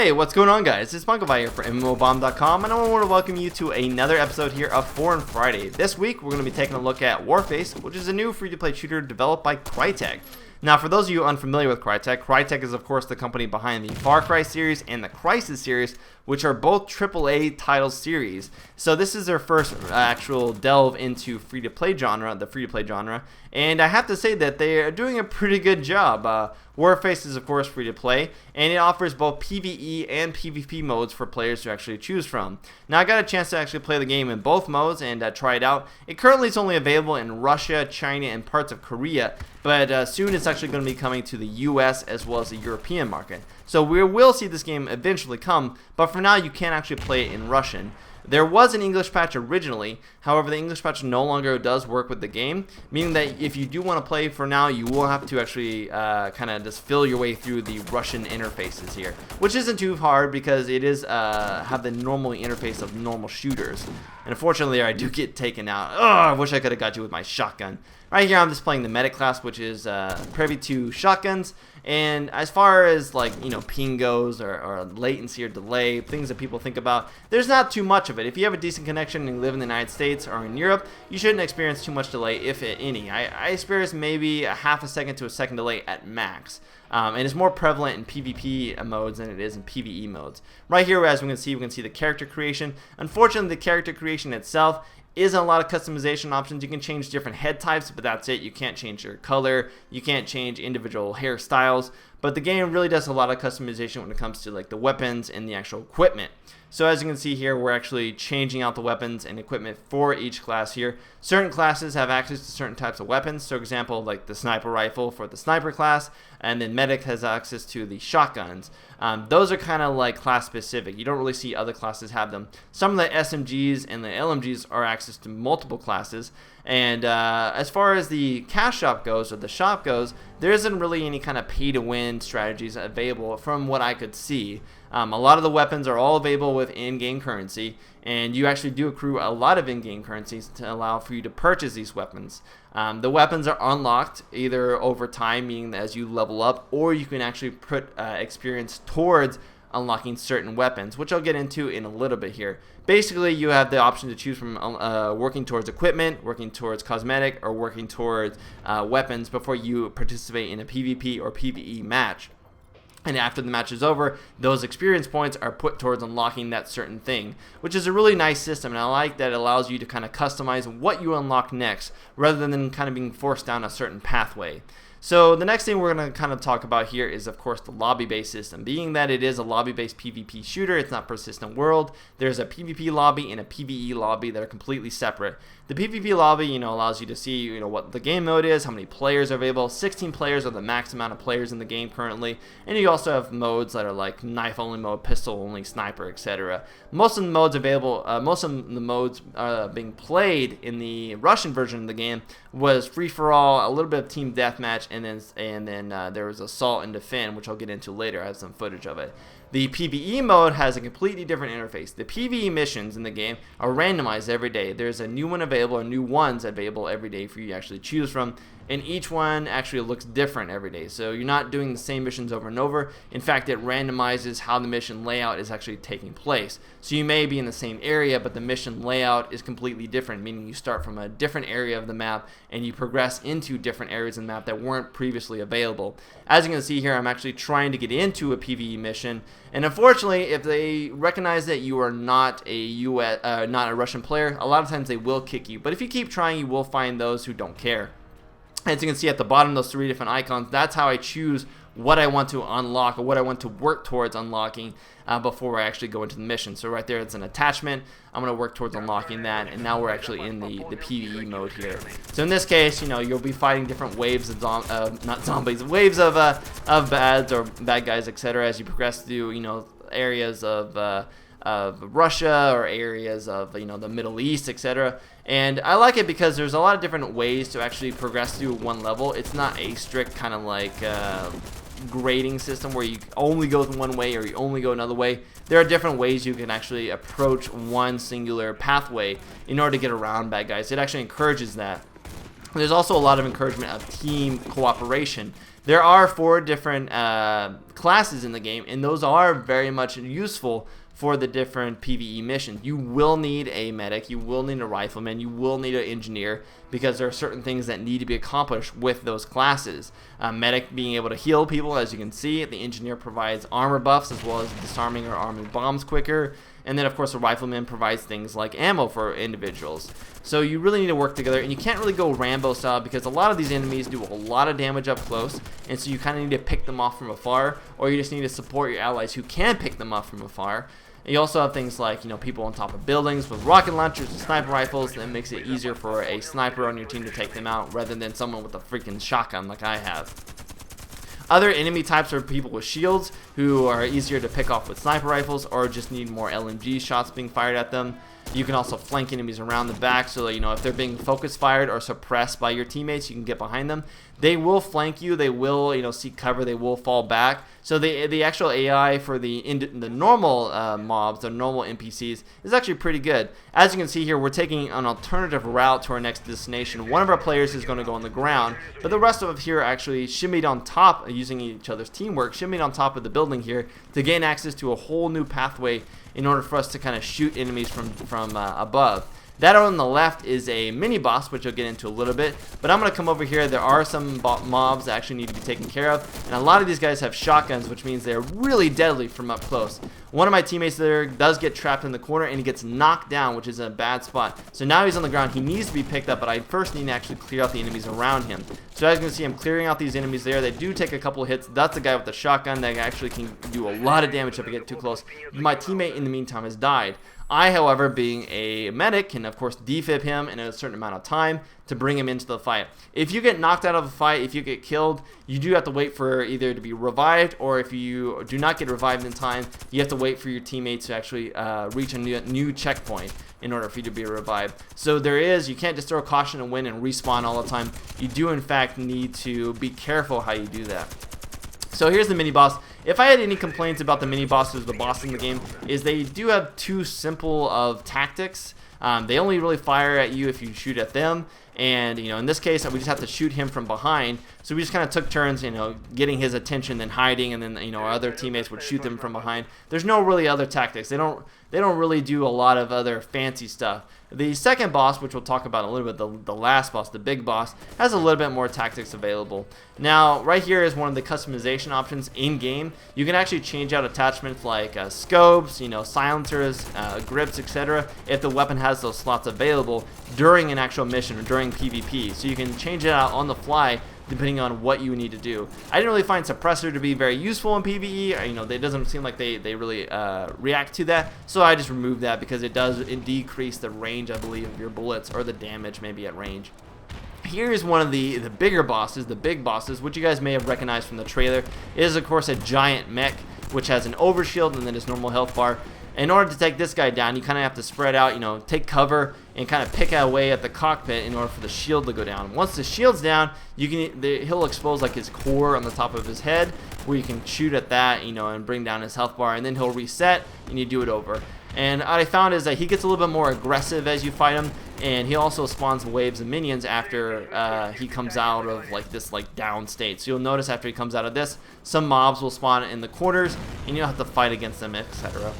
Hey, what's going on, guys? It's Spunkify here for MMOBomb.com, and I want to welcome you to another episode here of Foreign Friday. This week, we're going to be taking a look at Warface, which is a new free-to-play shooter developed by Crytek. Now, for those of you unfamiliar with Crytek, Crytek is, of course, the company behind the Far Cry series and the Crysis series, which are both AAA title series. So this is their first actual delve into free-to-play genre, the free-to-play genre, and I have to say that they are doing a pretty good job. Warface is, of course, free-to-play, and it offers both PvE and PvP modes for players to actually choose from. Now, I got a chance to actually play the game in both modes and try it out. It currently is only available in Russia, China, and parts of Korea, but soon it's actually going to be coming to the US as well as the European market. So we will see this game eventually come, but for now you can't actually play it in Russian. There was an English patch originally, however the English patch no longer does work with the game, meaning that if you do want to play for now, you will have to actually kind of just fill your way through the Russian interfaces here, which isn't too hard because it is have the normal interface of normal shooters. And unfortunately I do get taken out. Oh, I wish I could have got you with my shotgun. Right here I'm just playing the medic class, which is privy to shotguns. And as far as, like, you know, ping goes or latency or delay, things that people think about, there's not too much of it. If you have a decent connection and you live in the United States or in Europe, you shouldn't experience too much delay, if any. I experienced maybe a half a second to a second delay at max. And it's more prevalent in PvP modes than it is in PvE modes. Right here, as we can see the character creation. Unfortunately, the character creation itself isn't a lot of customization options. You can change different head types, but that's it. You can't change your color, you can't change individual hairstyles, but the game really does a lot of customization when it comes to, like, the weapons and the actual equipment. So as you can see here, we're actually changing out the weapons and equipment for each class here. Certain classes have access to certain types of weapons. So, for example, like the sniper rifle for the sniper class, and then medic has access to the shotguns. Those are kind of like class specific. You don't really see other classes have them. Some of the SMGs and the LMGs are access to multiple classes. And as far as the cash shop goes, or the shop goes, there isn't really any kind of pay-to-win strategies available from what I could see. A lot of the weapons are all available with in-game currency, and you actually do accrue a lot of in-game currencies to allow for you to purchase these weapons. The weapons are unlocked either over time, meaning that as you level up, or you can actually put experience towards unlocking certain weapons, which I'll get into in a little bit here. Basically, you have the option to choose from working towards equipment, working towards cosmetic, or working towards weapons before you participate in a PvP or PvE match. And after the match is over, those experience points are put towards unlocking that certain thing, which is a really nice system, and I like that it allows you to kind of customize what you unlock next, rather than kind of being forced down a certain pathway. So the next thing we're going to kind of talk about here is, of course, the lobby-based system. Being that it is a lobby-based PvP shooter, it's not persistent world. There's a PvP lobby and a PvE lobby that are completely separate. The PvP lobby, you know, allows you to see, you know, what the game mode is, how many players are available. 16 players are the max amount of players in the game currently. And you also have modes that are like knife-only mode, pistol-only, sniper, etc. Most of the modes available, most of the modes being played in the Russian version of the game was free-for-all, a little bit of team deathmatch, and then there was assault and defend, which I'll get into later. I have some footage of it. The PvE mode has a completely different interface. The PvE missions in the game are randomized every day. There's a new one available, or new ones available every day for you to actually choose from, and each one actually looks different every day. So you're not doing the same missions over and over. In fact, it randomizes how the mission layout is actually taking place. So you may be in the same area, but the mission layout is completely different, meaning you start from a different area of the map and you progress into different areas of the map that weren't previously available. As you can see here, I'm actually trying to get into a PvE mission, and unfortunately, if they recognize that you are not a Russian player, a lot of times they will kick you. But if you keep trying, you will find those who don't care. As you can see at the bottom, those three different icons, that's how I choose what I want to unlock, or what I want to work towards unlocking before I actually go into the mission. So right there, it's an attachment. I'm going to work towards unlocking that, and now we're actually in the PvE mode here. So in this case, you know, you'll be fighting different waves of waves of bads or bad guys, etc. as you progress through, you know, areas of Russia or areas of, you know, the Middle East, etc. And I like it because there's a lot of different ways to actually progress through one level. It's not a strict kind of like grading system where you only go one way or you only go another way. There are different ways you can actually approach one singular pathway in order to get around bad guys. It actually encourages that. There's also a lot of encouragement of team cooperation. There are 4 different classes in the game, and those are very much useful for the different PvE missions. You will need a medic, you will need a rifleman, you will need an engineer, because there are certain things that need to be accomplished with those classes. Medic being able to heal people, as you can see. The engineer provides armor buffs as well as disarming or arming bombs quicker. And then of course the rifleman provides things like ammo for individuals. So you really need to work together, and you can't really go Rambo style because a lot of these enemies do a lot of damage up close, and so you kind of need to pick them off from afar, or you just need to support your allies who can pick them off from afar. And you also have things like, people on top of buildings with rocket launchers and sniper rifles. That makes it easier for a sniper on your team to take them out rather than someone with a freaking shotgun like I have. Other enemy types are people with shields who are easier to pick off with sniper rifles or just need more LMG shots being fired at them. You can also flank enemies around the back, so that, if they're being focus fired or suppressed by your teammates, you can get behind them. They will flank you, they will seek cover, they will fall back. So the actual AI for the normal mobs, the normal NPCs, is actually pretty good. As you can see here, we're taking an alternative route to our next destination. One of our players is going to go on the ground, but the rest of us here actually shimmied on top, using each other's teamwork, shimmied on top of the building here to gain access to a whole new pathway in order for us to kind of shoot enemies from above. That on the left is a mini boss, which I'll get into a little bit, but I'm going to come over here. There are some mobs that actually need to be taken care of, and a lot of these guys have shotguns, which means they're really deadly from up close. One of my teammates there does get trapped in the corner, and he gets knocked down, which is a bad spot. So now he's on the ground. He needs to be picked up, but I first need to actually clear out the enemies around him. So as you can see, I'm clearing out these enemies there. They do take a couple of hits. That's the guy with the shotgun that actually can do a lot of damage if I get too close. My teammate in the meantime has died. I, however, being a medic, can of course defib him in a certain amount of time to bring him into the fight. If you get knocked out of a fight, if you get killed, you do have to wait for either to be revived, or if you do not get revived in time, you have to wait for your teammates to actually reach a new checkpoint in order for you to be revived. So you can't just throw caution and win and respawn all the time. You do in fact need to be careful how you do that. So here's the mini boss. If I had any complaints about the mini bosses, the boss in the game, is they do have too simple of tactics. They only really fire at you if you shoot at them, and in this case we just have to shoot him from behind. So we just kind of took turns, getting his attention, then hiding, and then our other teammates would shoot them from behind. There's no really other tactics. They don't really do a lot of other fancy stuff. The second boss, which we'll talk about a little bit, the last boss, the big boss, has a little bit more tactics available. Now, right here is one of the customization options in game. You can actually change out attachments like scopes, silencers, grips, etc. if the weapon has those slots available during an actual mission or during PvP. So you can change it out on the fly depending on what you need to do. I didn't really find suppressor to be very useful in PvE. It doesn't seem like they really react to that, so I just removed that because it does decrease the range, I believe, of your bullets, or the damage maybe at range. Here's one of the bigger bosses, the big bosses, which you guys may have recognized from the trailer. It is of course a giant mech, which has an overshield and then his normal health bar. In order to take this guy down, you kind of have to spread out, take cover and kind of pick away at the cockpit in order for the shield to go down. Once the shield's down, he'll expose like his core on the top of his head, where you can shoot at that, and bring down his health bar, and then he'll reset and you do it over. And what I found is that he gets a little bit more aggressive as you fight him, and he also spawns waves of minions after he comes out of this down state. So you'll notice after he comes out of this, some mobs will spawn in the corners, and you'll have to fight against them, etc.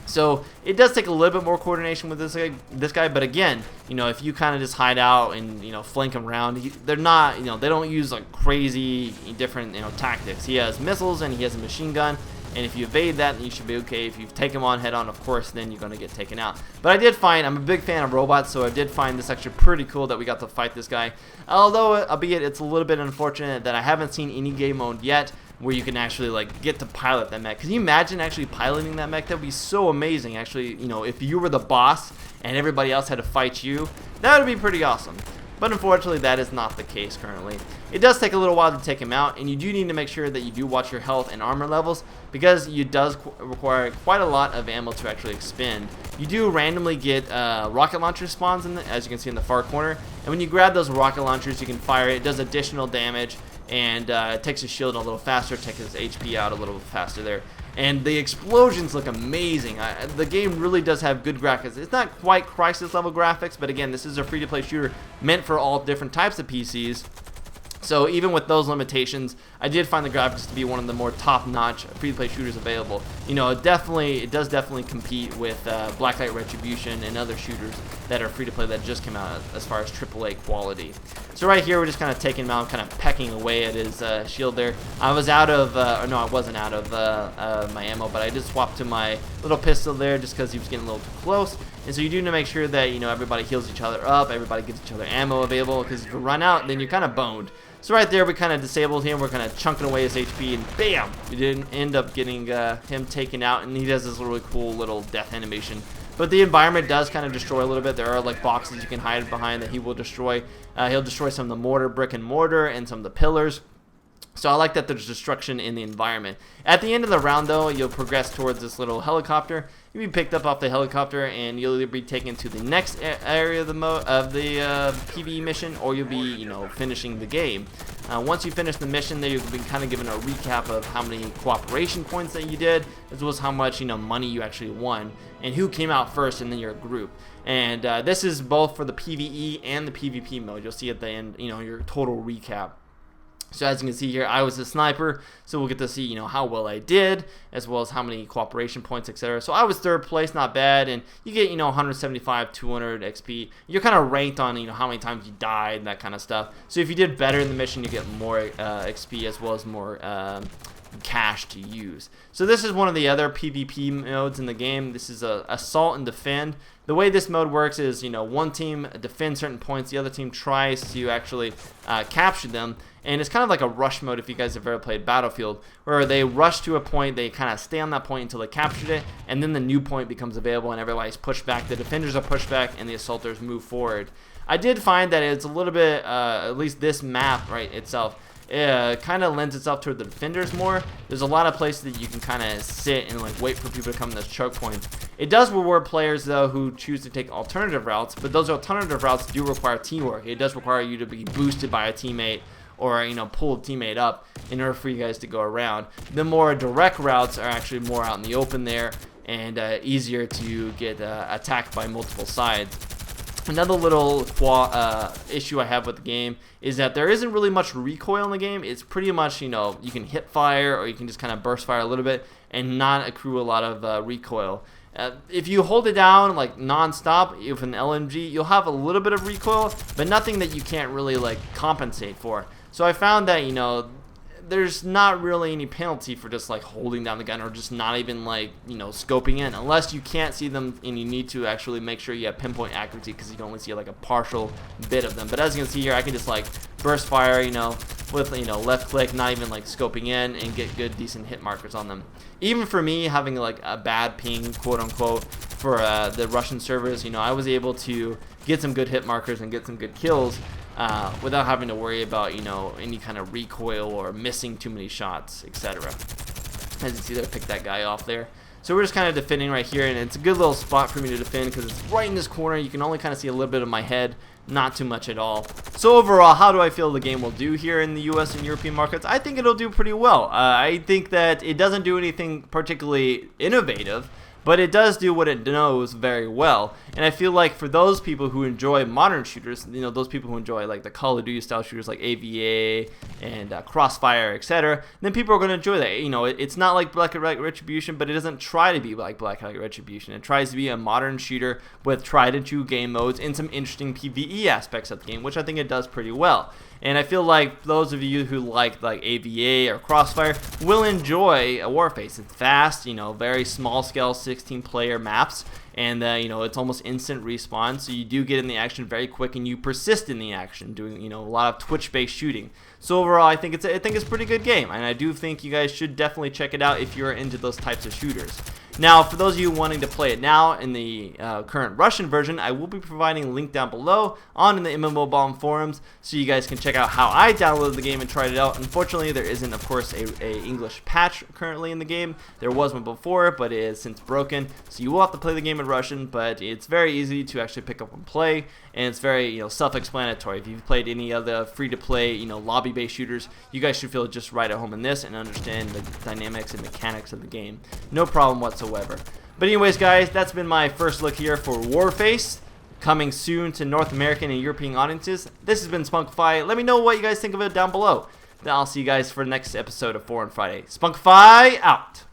So it does take a little bit more coordination with this guy, but again, if you kind of just hide out and flank him around, they're not, they don't use like crazy different tactics. He has missiles and he has a machine gun, and if you evade that, then you should be okay. If you take him on head on, of course, then you're going to get taken out. But I'm a big fan of robots, so I did find this actually pretty cool that we got to fight this guy. Although, albeit it's a little bit unfortunate that I haven't seen any game mode yet where you can actually get to pilot that mech. Can you imagine actually piloting that mech? That would be so amazing. Actually, if you were the boss and everybody else had to fight you, that would be pretty awesome. But unfortunately, that is not the case currently. It does take a little while to take him out, and you do need to make sure that you do watch your health and armor levels, because it does require quite a lot of ammo to actually expend. You do randomly get rocket launcher spawns, as you can see in the far corner, and when you grab those rocket launchers, you can fire it. It does additional damage, and it takes his shield a little faster, takes his HP out a little faster there. and the explosions look amazing. The game really does have good graphics. It's not quite Crysis level graphics, but again, this is a free-to-play shooter meant for all different types of PCs. So even with those limitations, I did find the graphics to be one of the more top-notch free-to-play shooters available. You know, it does definitely compete with Blacklight Retribution and other shooters that are free-to-play that just came out as far as AAA quality. So right here, we're just kind of taking him out, kind of pecking away at his shield there. I was out of, or no, I wasn't out of my ammo, but I did swap to my little pistol there just because he was getting a little too close. And so you do need to make sure that, you know, everybody heals each other up, everybody gives each other ammo available, because if you run out, then you're kind of boned. So right there, we kind of disabled him. We're kind of chunking away his HP, and bam! We didn't end up getting him taken out, and he does this really cool little death animation. But the environment does kind of destroy a little bit. There are like boxes you can hide behind that he will destroy. He'll destroy some of the mortar, brick and mortar, and some of the pillars. So I like that there's destruction in the environment. At the end of the round, though, you'll progress towards this little helicopter. You'll be picked up off the helicopter, and you'll either be taken to the next area of the PvE mission, or you'll be, you know, finishing the game. Once you finish the mission, there you'll be kind of given a recap of how many cooperation points that you did, as well as how much, you know, money you actually won, and who came out first in your group. And this is both for the PvE and the PvP mode. You'll see at the end, you know, your total recap. So as you can see here, I was a sniper, so we'll get to see, you know, how well I did, as well as how many cooperation points, etc. So I was third place, not bad, and you get, you know, 175, 200 XP. You're kind of ranked on, you know, how many times you died and that kind of stuff. So if you did better in the mission, you get more XP as well as more cash to use. So this is one of the other PvP modes in the game. This is assault and defend. The way this mode works is, you know, one team defends certain points, the other team tries to actually capture them, and it's kind of like a rush mode if you guys have ever played Battlefield, where they rush to a point, they kind of stay on that point until they captured it, and then the new point becomes available and everybody's pushed back. The defenders are pushed back and the assaulters move forward. I did find that it's a little bit, at least this map right itself, kind of lends itself toward the defenders more. There's a lot of places that you can kind of sit and like wait for people to come to this choke point. It does reward players though who choose to take alternative routes, but those alternative routes do require teamwork. It does require you to be boosted by a teammate, or, you know, pull a teammate up in order for you guys to go around. The more direct routes are actually more out in the open there, and easier to get attacked by multiple sides. Another little issue I have with the game is that there isn't really much recoil in the game. It's pretty much, you know, you can hit fire or you can just kind of burst fire a little bit and not accrue a lot of recoil. If you hold it down like non-stop with an LMG, you'll have a little bit of recoil, but nothing that you can't really like compensate for. So I found that, you know, there's not really any penalty for just like holding down the gun or just not even like, you know, scoping in, unless you can't see them and you need to actually make sure you have pinpoint accuracy because you can only see like a partial bit of them. But as you can see here, I can just like burst fire, you know, with, you know, left click, not even like scoping in, and get good decent hit markers on them. Even for me, having like a bad ping, quote unquote, for the Russian servers, you know, I was able to get some good hit markers and get some good kills without having to worry about, you know, any kind of recoil or missing too many shots, etc. As you see there, pick that guy off there. So we're just kind of defending right here, and it's a good little spot for me to defend because it's right in this corner. You can only kind of see a little bit of my head, not too much at all. So overall, how do I feel the game will do here in the US and European markets? I think it'll do pretty well. I think that it doesn't do anything particularly innovative, but it does do what it knows very well. And I feel like for those people who enjoy modern shooters, you know, those people who enjoy like the Call of Duty style shooters like AVA and Crossfire, etc., then people are going to enjoy that. You know, it's not like Blacklight Retribution, but it doesn't try to be like Blacklight Retribution. It tries to be a modern shooter with tried and true game modes and some interesting PvE aspects of the game, which I think it does pretty well. And I feel like those of you who like AVA or Crossfire will enjoy a Warface. It's fast, you know, very small scale 16-player maps, and you know, it's almost instant respawn, so you do get in the action very quick, and you persist in the action, doing, you know, a lot of Twitch-based shooting. So overall, I think it's a pretty good game, and I do think you guys should definitely check it out if you're into those types of shooters. Now, for those of you wanting to play it now in the current Russian version, I will be providing a link down below on the MMOBomb forums, so you guys can check out how I downloaded the game and tried it out. Unfortunately, there isn't, of course, a English patch currently in the game. There was one before, but it is since broken, so you will have to play the game in standard Russian, but it's very easy to actually pick up and play, and it's very self-explanatory. If you've played any of the free-to-play lobby-based shooters, you guys should feel just right at home in this and understand the dynamics and mechanics of the game. No problem whatsoever. But anyways, guys, that's been my first look here for Warface, coming soon to North American and European audiences. This has been Spunkify. Let me know what you guys think of it down below. Then I'll see you guys for the next episode of 4 on Friday. Spunkify out!